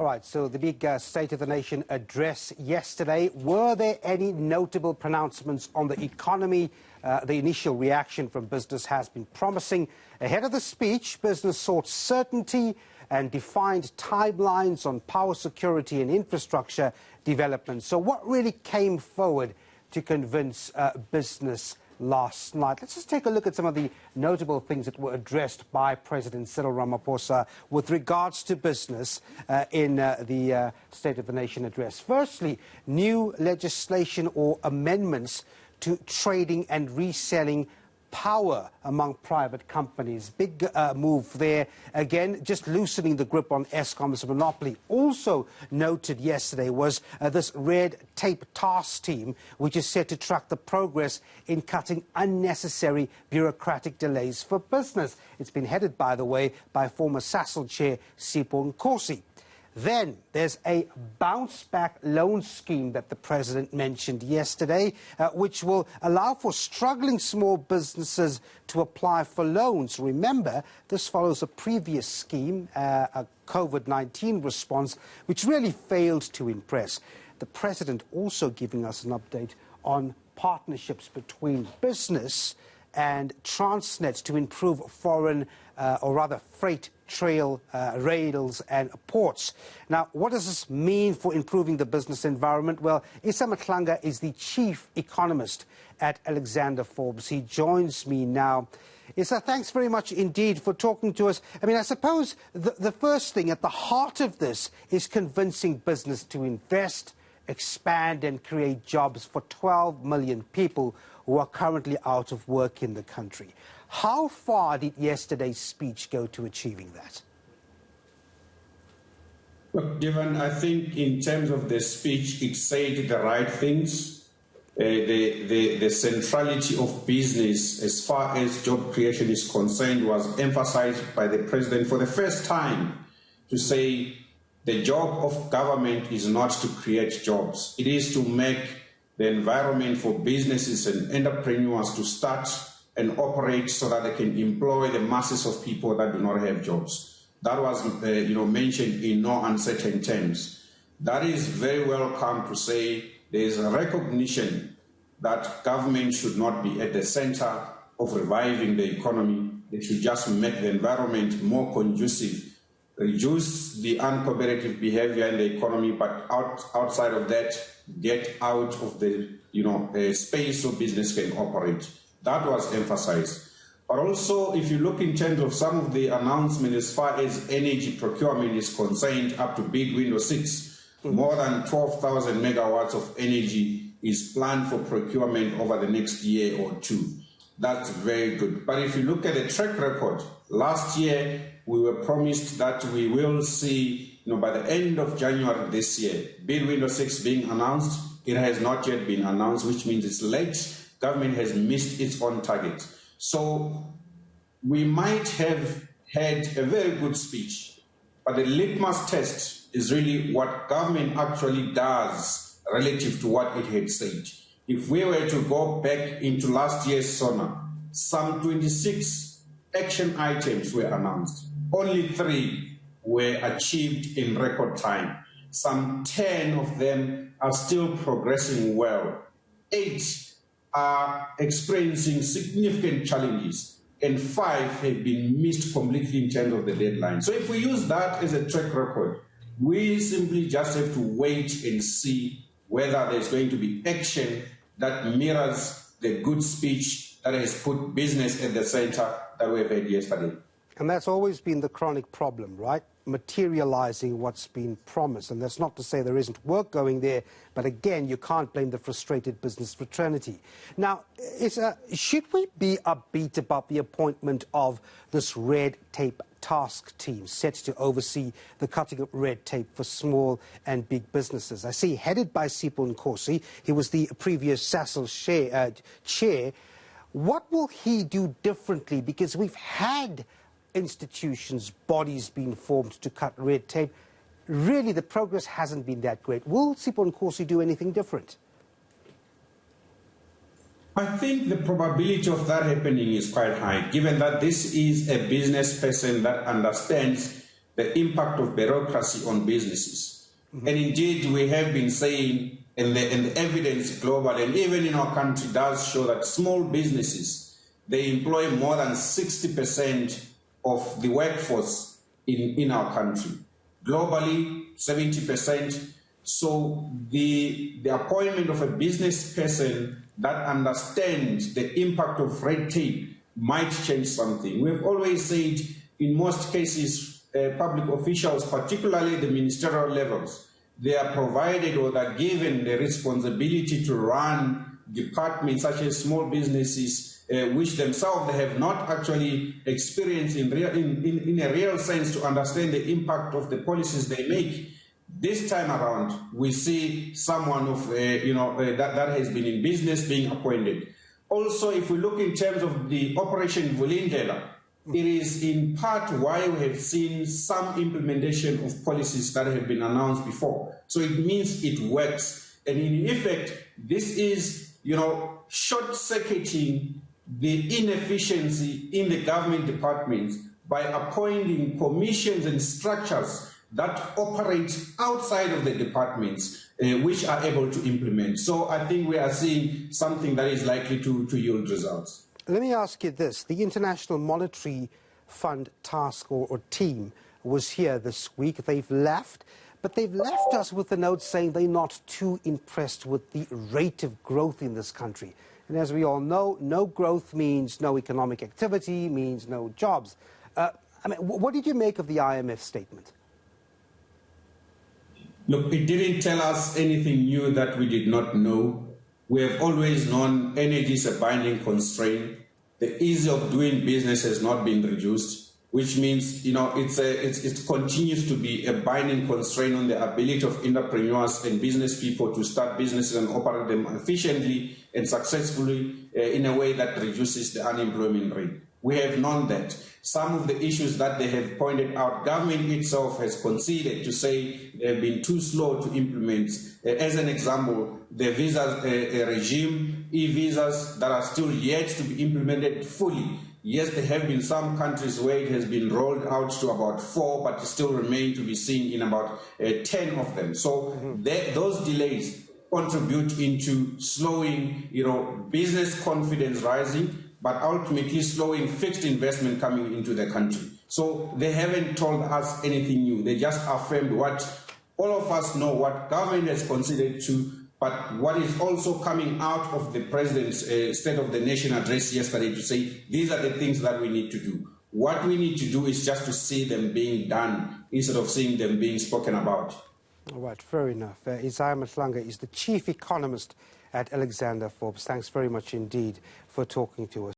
All right, so the big State of the Nation address yesterday. Were there any notable pronouncements on the economy? The initial reaction from business has been promising. Ahead of the speech, business sought certainty and defined timelines on power security and infrastructure development. So what really came forward to convince business last night? Let's just take a look at some of the notable things that were addressed by President Cyril Ramaphosa with regards to business in the State of the Nation address. Firstly, new legislation or amendments to trading and reselling power among private companies. Big move there. Again, just loosening the grip on Eskom's monopoly. Also noted yesterday was this red tape task team, which is set to track the progress in cutting unnecessary bureaucratic delays for business. It's been headed, by the way, by former SASL chair Sipho Nkosi. Then there's a bounce-back loan scheme that the president mentioned yesterday, which will allow for struggling small businesses to apply for loans. Remember, this follows a previous scheme, a COVID-19 response, which really failed to impress. The president also giving us an update on partnerships between business and Transnet to improve foreign, or rather freight rails and ports. Now, what does this mean for improving the business environment? Well, Isaah Mhlanga is the chief economist at Alexander Forbes. He joins me now. Isaah, thanks very much indeed for talking to us. I mean, I suppose the first thing at the heart of this is convincing business to invest, expand and create jobs for 12 million people who are currently out of work in the country. How far did yesterday's speech go to achieving that? Look, Given, I think in terms of the speech, it said the right things. The centrality of business as far as job creation is concerned was emphasized by the president for the first time to say the job of government is not to create jobs. It is to make the environment for businesses and entrepreneurs to start and operate so that they can employ the masses of people that do not have jobs. That was mentioned in no uncertain terms. That is very welcome to say there is a recognition that government should not be at the center of reviving the economy. It should just make the environment more conducive, reduce the uncooperative behavior in the economy, but outside of that, get out of the space so business can operate. That was emphasized. But also, if you look in terms of some of the announcements as far as energy procurement is concerned, up to bid window 6, more than 12,000 megawatts of energy is planned for procurement over the next year or two. That's very good. But if you look at the track record, last year we were promised that we will see, by the end of January this year, bid window 6 being announced. It has not yet been announced, which means it's late. Government has missed its own target. So we might have had a very good speech, but the litmus test is really what government actually does relative to what it had said. If we were to go back into last year's SONA, some 26 action items were announced. Only 3 were achieved in record time. Some 10 of them are still progressing well. 8 are experiencing significant challenges, and 5 have been missed completely in terms of the deadline. So if we use that as a track record, we simply just have to wait and see whether there's going to be action that mirrors the good speech that has put business at the center that we have had yesterday. And that's always been the chronic problem, right? Materializing what's been promised. And that's not to say there isn't work going there, but again, you can't blame the frustrated business fraternity. Now, should we be upbeat about the appointment of this red tape task team set to oversee the cutting of red tape for small and big businesses? I see headed by Sipho Nkosi. He was the previous SASL chair. What will he do differently? Because we've had institutions, bodies being formed to cut red tape. Really, the progress hasn't been that great. Will Sipho Nkosi do anything different? I think the probability of that happening is quite high, given that this is a business person that understands the impact of bureaucracy on businesses. And indeed, we have been saying, and the evidence globally and even in our country does show that small businesses, they employ more than 60% of the workforce in our country. Globally, 70%. So the appointment of a business person that understands the impact of red tape might change something. We've always said, in most cases, public officials, particularly the ministerial levels, they are provided or they're given the responsibility to run departments such as small businesses, which themselves they have not actually experienced in a real sense to understand the impact of the policies they make. This time around, we see someone of that has been in business being appointed. Also, if we look in terms of the Operation Vulindlela, it is in part why we have seen some implementation of policies that have been announced before. So it means it works. And in effect, this is, short-circuiting the inefficiency in the government departments by appointing commissions and structures that operate outside of the departments, which are able to implement. So I think we are seeing something that is likely to yield results. Let me ask you this. The International Monetary Fund task or team was here this week. They've left, but they've left us with a note saying they're not too impressed with the rate of growth in this country. And as we all know, no growth means no economic activity, means no jobs. What did you make of the IMF statement? Look, it didn't tell us anything new that we did not know. We have always known energy is a binding constraint. The ease of doing business has not been reduced, which means it continues to be a binding constraint on the ability of entrepreneurs and business people to start businesses and operate them efficiently and successfully in a way that reduces the unemployment rate. We have known that. Some of the issues that they have pointed out, government itself has conceded to say they have been too slow to implement. As an example, the visa regime, e-visas that are still yet to be implemented fully. Yes, there have been some countries where it has been rolled out to about 4, but still remain to be seen in about 10 of them. So those delays contribute into slowing, business confidence rising, but ultimately slowing fixed investment coming into the country. So they haven't told us anything new. They just affirmed what all of us know, what government has considered to, but what is also coming out of the President's State of the Nation address yesterday to say, these are the things that we need to do. What we need to do is just to see them being done instead of seeing them being spoken about. All right, fair enough. Isaah Mhlanga is the chief economist at Alexander Forbes. Thanks very much indeed for talking to us.